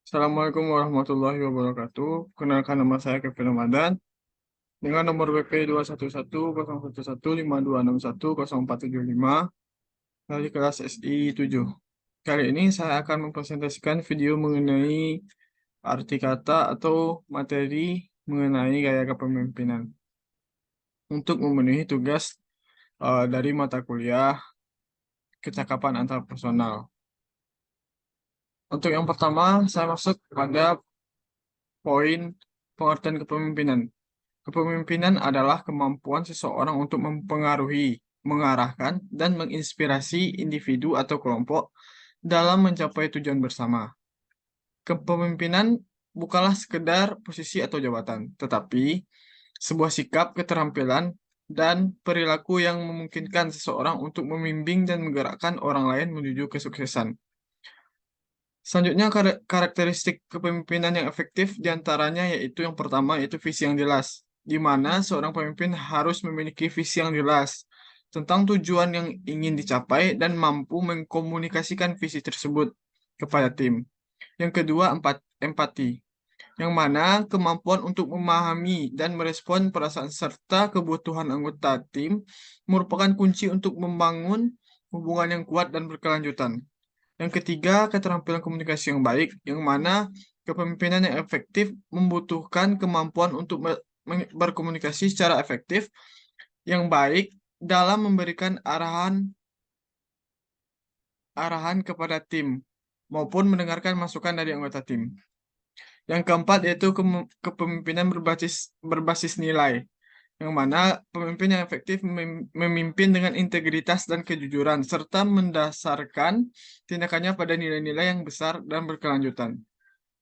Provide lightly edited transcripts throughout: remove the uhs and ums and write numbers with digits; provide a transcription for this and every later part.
Assalamualaikum warahmatullahi wabarakatuh. Kenalkan nama saya Kevin Ramadan dengan nomor WP 211 011 5261 0475 dari kelas SI 7. Kali ini saya akan mempresentasikan video mengenai arti kata atau materi mengenai gaya kepemimpinan untuk memenuhi tugas dari mata kuliah kecakapan antarpersonal. Untuk yang pertama, saya masuk pada poin pengertian kepemimpinan. Kepemimpinan adalah kemampuan seseorang untuk mempengaruhi, mengarahkan, dan menginspirasi individu atau kelompok dalam mencapai tujuan bersama. Kepemimpinan bukanlah sekedar posisi atau jabatan, tetapi sebuah sikap, keterampilan, dan perilaku yang memungkinkan seseorang untuk membimbing dan menggerakkan orang lain menuju kesuksesan. Selanjutnya, karakteristik kepemimpinan yang efektif diantaranya yaitu yang pertama yaitu visi yang jelas, di mana seorang pemimpin harus memiliki visi yang jelas tentang tujuan yang ingin dicapai dan mampu mengkomunikasikan visi tersebut kepada tim. Yang kedua, empati, yang mana kemampuan untuk memahami dan merespon perasaan serta kebutuhan anggota tim merupakan kunci untuk membangun hubungan yang kuat dan berkelanjutan. Yang ketiga, keterampilan komunikasi yang baik, yang mana kepemimpinan yang efektif membutuhkan kemampuan untuk berkomunikasi secara efektif, yang baik dalam memberikan arahan kepada tim maupun mendengarkan masukan dari anggota tim. Yang keempat yaitu kepemimpinan berbasis nilai, yang mana pemimpin yang efektif memimpin dengan integritas dan kejujuran, serta mendasarkan tindakannya pada nilai-nilai yang besar dan berkelanjutan.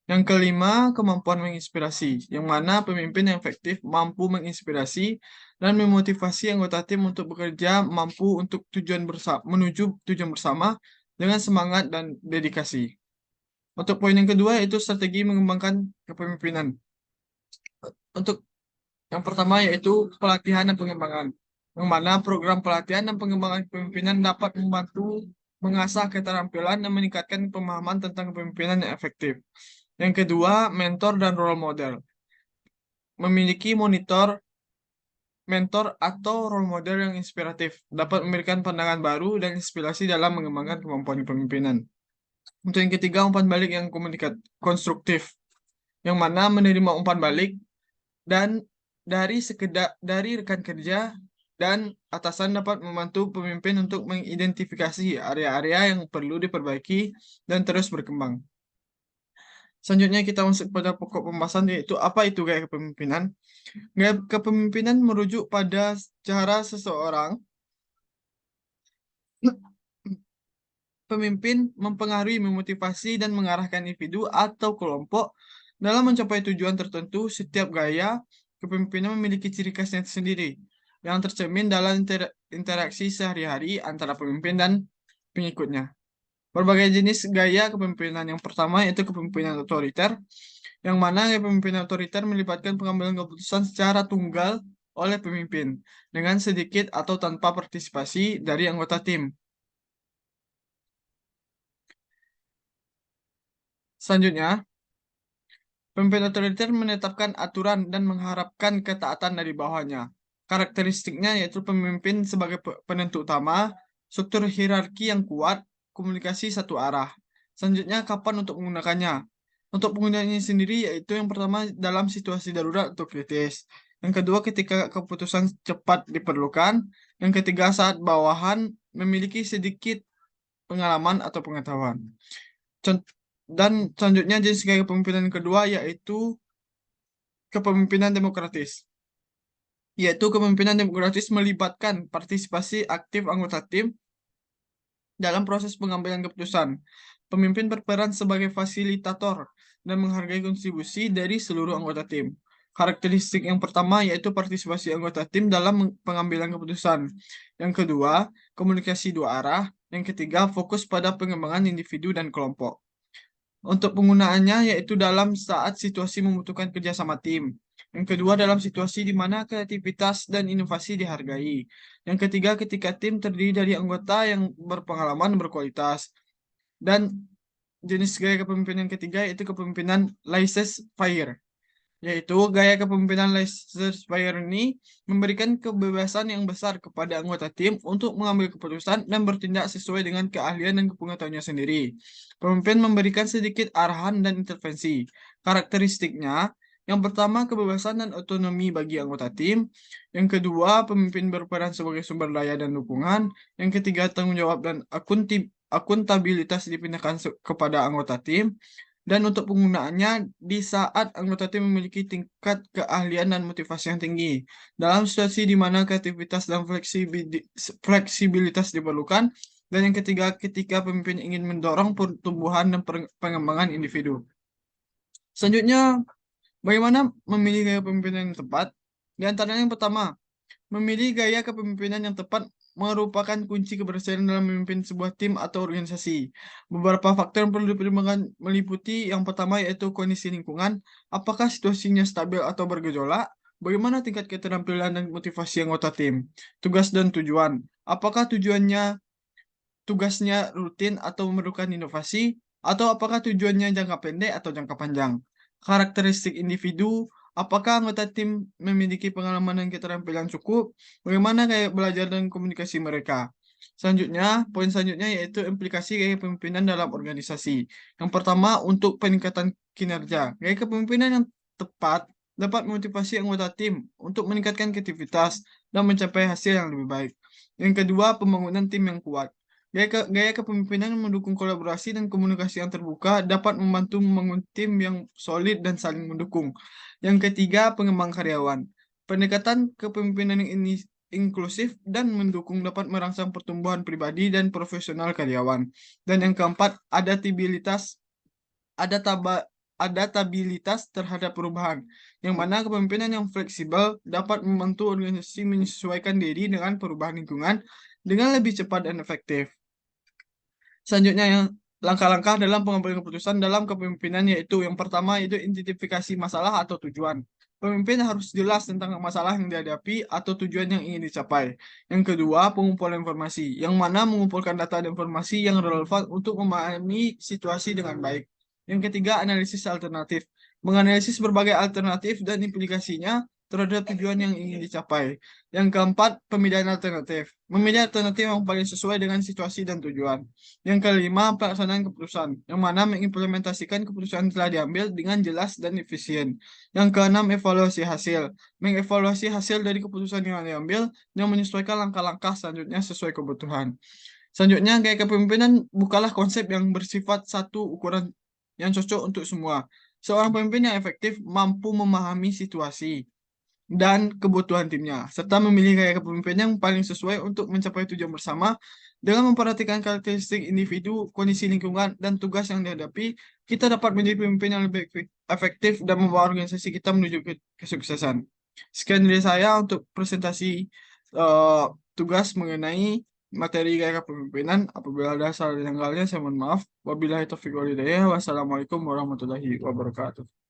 Yang kelima, kemampuan menginspirasi, yang mana pemimpin yang efektif mampu menginspirasi dan memotivasi anggota tim untuk bekerja mampu untuk menuju tujuan bersama dengan semangat dan dedikasi. Untuk poin yang kedua yaitu strategi mengembangkan kepemimpinan. Untuk yang pertama yaitu pelatihan dan pengembangan, yang mana program pelatihan dan pengembangan kepemimpinan dapat membantu mengasah keterampilan dan meningkatkan pemahaman tentang kepemimpinan yang efektif. Yang kedua, mentor dan role model. Memiliki mentor atau role model yang inspiratif dapat memberikan pandangan baru dan inspirasi dalam mengembangkan kemampuan kepemimpinan. Untuk yang ketiga, umpan balik yang konstruktif, yang mana menerima umpan balik dan dari rekan kerja dan atasan dapat membantu pemimpin untuk mengidentifikasi area-area yang perlu diperbaiki dan terus berkembang. Selanjutnya kita masuk pada pokok pembahasan yaitu apa itu gaya kepemimpinan. Gaya kepemimpinan merujuk pada cara seseorang pemimpin mempengaruhi, memotivasi, dan mengarahkan individu atau kelompok dalam mencapai tujuan tertentu. Setiap gaya kepemimpinan memiliki ciri khasnya sendiri yang tercermin dalam interaksi sehari-hari antara pemimpin dan pengikutnya. Berbagai jenis gaya kepemimpinan. Yang pertama yaitu kepemimpinan otoriter, yang mana gaya kepemimpinan otoriter melibatkan pengambilan keputusan secara tunggal oleh pemimpin dengan sedikit atau tanpa partisipasi dari anggota tim. Selanjutnya, pemimpin otoriter menetapkan aturan dan mengharapkan ketaatan dari bawahnya. Karakteristiknya yaitu pemimpin sebagai penentu utama, struktur hierarki yang kuat, komunikasi satu arah. Selanjutnya, kapan untuk menggunakannya? Untuk penggunaannya sendiri yaitu yang pertama dalam situasi darurat atau kritis. Yang kedua ketika keputusan cepat diperlukan. Yang ketiga saat bawahan memiliki sedikit pengalaman atau pengetahuan. Dan selanjutnya jenis gaya kepemimpinan kedua yaitu kepemimpinan demokratis. Yaitu kepemimpinan demokratis melibatkan partisipasi aktif anggota tim dalam proses pengambilan keputusan. Pemimpin berperan sebagai fasilitator dan menghargai kontribusi dari seluruh anggota tim. Karakteristik yang pertama yaitu partisipasi anggota tim dalam pengambilan keputusan. Yang kedua, komunikasi dua arah. Yang ketiga, fokus pada pengembangan individu dan kelompok. Untuk penggunaannya yaitu dalam saat situasi membutuhkan kerjasama tim. Yang kedua dalam situasi di mana kreativitas dan inovasi dihargai. Yang ketiga ketika tim terdiri dari anggota yang berpengalaman dan berkualitas. Dan jenis gaya kepemimpinan ketiga yaitu kepemimpinan laissez-faire. Yaitu gaya kepemimpinan laissez-faire ini memberikan kebebasan yang besar kepada anggota tim untuk mengambil keputusan dan bertindak sesuai dengan keahlian dan kepengetahuannya sendiri. Pemimpin memberikan sedikit arahan dan intervensi. Karakteristiknya, yang pertama, kebebasan dan otonomi bagi anggota tim. Yang kedua, pemimpin berperan sebagai sumber daya dan dukungan. Yang ketiga, tanggung jawab dan akuntabilitas dipindahkan kepada anggota tim. Dan untuk penggunaannya di saat anggota tim memiliki tingkat keahlian dan motivasi yang tinggi. Dalam situasi di mana kreativitas dan fleksibilitas diperlukan. Dan yang ketiga, ketika pemimpin ingin mendorong pertumbuhan dan pengembangan individu. Selanjutnya, bagaimana memilih gaya kepemimpinan yang tepat? Di antaranya yang pertama, memilih gaya kepemimpinan yang tepat merupakan kunci keberhasilan dalam memimpin sebuah tim atau organisasi. Beberapa faktor yang perlu dipertimbangkan meliputi yang pertama yaitu kondisi lingkungan, apakah situasinya stabil atau bergejolak, bagaimana tingkat keterampilan dan motivasi anggota tim, tugas dan tujuan, apakah tugasnya rutin atau memerlukan inovasi, atau apakah tujuannya jangka pendek atau jangka panjang. Karakteristik individu, apakah anggota tim memiliki pengalaman dan keterampilan cukup, bagaimana gaya belajar dan komunikasi mereka. Selanjutnya, poin selanjutnya yaitu implikasi gaya kepemimpinan dalam organisasi. Yang pertama, untuk peningkatan kinerja. Gaya kepemimpinan yang tepat dapat memotivasi anggota tim untuk meningkatkan kreativitas dan mencapai hasil yang lebih baik. Yang kedua, pembangunan tim yang kuat. Gaya kepemimpinan yang mendukung kolaborasi dan komunikasi yang terbuka dapat membantu membangun tim yang solid dan saling mendukung. Yang ketiga, pengembang karyawan. Pendekatan kepemimpinan yang ini inklusif dan mendukung dapat merangsang pertumbuhan pribadi dan profesional karyawan. Dan yang keempat, adaptabilitas terhadap perubahan, yang mana kepemimpinan yang fleksibel dapat membantu organisasi menyesuaikan diri dengan perubahan lingkungan dengan lebih cepat dan efektif. Selanjutnya yang langkah-langkah dalam pengambilan keputusan dalam kepemimpinan yaitu yang pertama yaitu identifikasi masalah atau tujuan. Pemimpin harus jelas tentang masalah yang dihadapi atau tujuan yang ingin dicapai. Yang kedua, pengumpulan informasi, yang mana mengumpulkan data dan informasi yang relevan untuk memahami situasi dengan baik. Yang ketiga, analisis alternatif, menganalisis berbagai alternatif dan implikasinya terhadap tujuan yang ingin dicapai. Yang keempat, pemilihan alternatif, memilih alternatif yang paling sesuai dengan situasi dan tujuan. Yang kelima, pelaksanaan keputusan, yang mana mengimplementasikan keputusan yang telah diambil dengan jelas dan efisien. Yang keenam, evaluasi hasil, mengevaluasi hasil dari keputusan yang diambil yang menyesuaikan langkah-langkah selanjutnya sesuai kebutuhan. Selanjutnya, gaya kepemimpinan bukanlah konsep yang bersifat satu ukuran yang cocok untuk semua. Seorang pemimpin yang efektif mampu memahami situasi dan kebutuhan timnya, serta memilih gaya kepemimpinan yang paling sesuai untuk mencapai tujuan bersama. Dengan memperhatikan karakteristik individu, kondisi lingkungan, dan tugas yang dihadapi, kita dapat menjadi pemimpin yang lebih efektif dan membawa organisasi kita menuju kesuksesan. Sekian dari saya untuk presentasi tugas mengenai materi gaya kepemimpinan. Apabila ada salah dan saya mohon maaf. Wabillahi taufiq wal hidayah. Wassalamualaikum warahmatullahi wabarakatuh.